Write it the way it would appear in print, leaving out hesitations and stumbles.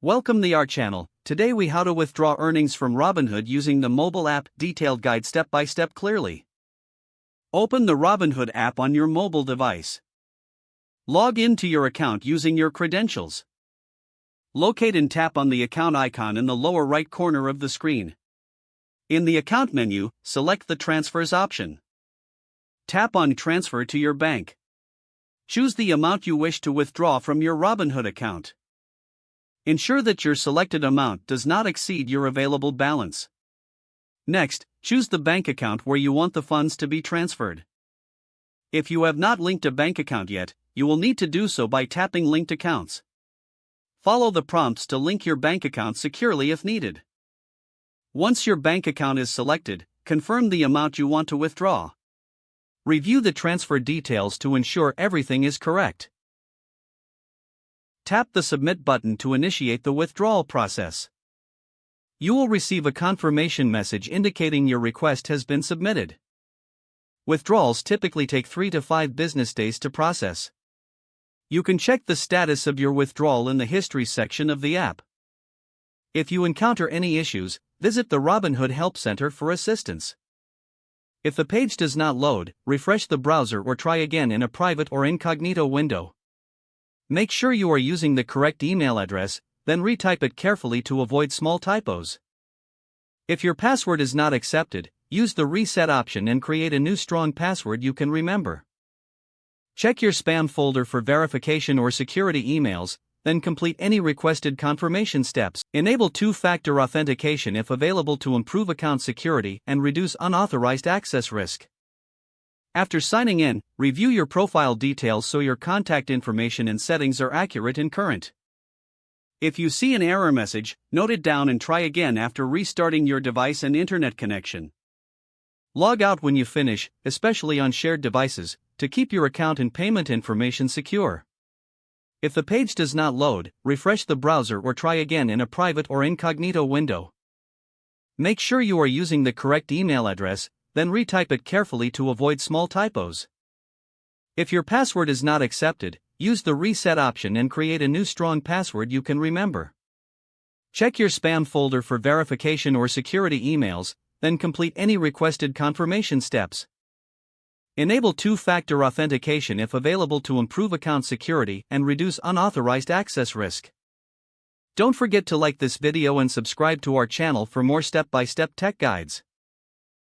Welcome to our channel. Today we how to withdraw earnings from Robinhood using the mobile app. Detailed guide step by step clearly. Open the Robinhood app on your mobile device. Log into your account using your credentials. Locate and tap on the account icon in the lower right corner of the screen. In the account menu, select the transfers option. Tap on transfer to your bank. Choose the amount you wish to withdraw from your Robinhood account. Ensure that your selected amount does not exceed your available balance. Next, choose the bank account where you want the funds to be transferred. If you have not linked a bank account yet, you will need to do so by tapping Linked Accounts. Follow the prompts to link your bank account securely if needed. Once your bank account is selected, confirm the amount you want to withdraw. Review the transfer details to ensure everything is correct. Tap the Submit button to initiate the withdrawal process. You will receive a confirmation message indicating your request has been submitted. Withdrawals typically take 3 to 5 business days to process. You can check the status of your withdrawal in the History section of the app. If you encounter any issues, visit the Robinhood Help Center for assistance. If the page does not load, refresh the browser or try again in a private or incognito window. Make sure you are using the correct email address, then retype it carefully to avoid small typos. If your password is not accepted, use the reset option and create a new strong password you can remember. Check your spam folder for verification or security emails, then complete any requested confirmation steps. Enable two-factor authentication if available to improve account security and reduce unauthorized access risk. After signing in, review your profile details so your contact information and settings are accurate and current. If you see an error message, note it down and try again after restarting your device and internet connection. Log out when you finish, especially on shared devices, to keep your account and payment information secure. If the page does not load, refresh the browser or try again in a private or incognito window. Make sure you are using the correct email address, then retype it carefully to avoid small typos. If your password is not accepted, use the reset option and create a new strong password you can remember. Check your spam folder for verification or security emails, then complete any requested confirmation steps. Enable two-factor authentication if available to improve account security and reduce unauthorized access risk. Don't forget to like this video and subscribe to our channel for more step-by-step tech guides.